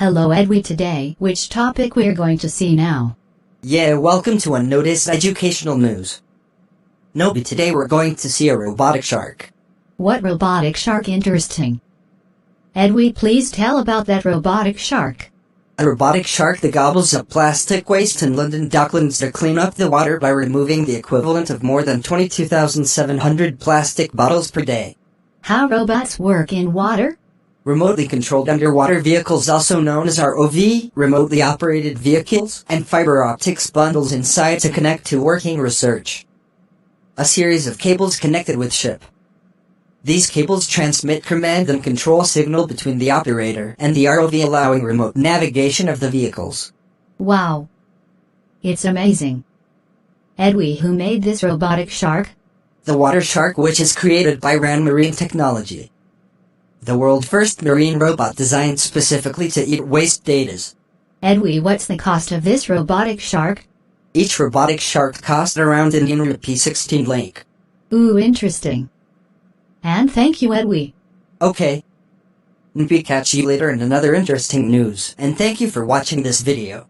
Hello Edwy, today which topic we're going to see now? Yeah, welcome to Unnoticed Educational News. Nobi, today we're going to see a robotic shark. What robotic shark? Interesting. Edwy, please tell about that robotic shark. A robotic shark that gobbles up plastic waste in London Docklands to clean up the water by removing the equivalent of more than 22,700 plastic bottles per day. How robots work in water? Remotely controlled underwater vehicles, also known as ROV, remotely operated vehicles, and fiber optics bundles inside to connect to working research. A series of cables connected with ship. These cables transmit command and control signal between the operator and the ROV, allowing remote navigation of the vehicles. Wow. It's amazing. Edwy, who made this robotic shark? The water shark, which is created by RAN Marine Technology. The world's first marine robot designed specifically to eat waste data. Edwy, what's the cost of this robotic shark? Each robotic shark cost around Indian rupee 16 lakh. Ooh, interesting. And thank you, Edwy. Okay. Maybe catch you later in another interesting news, and thank you for watching this video.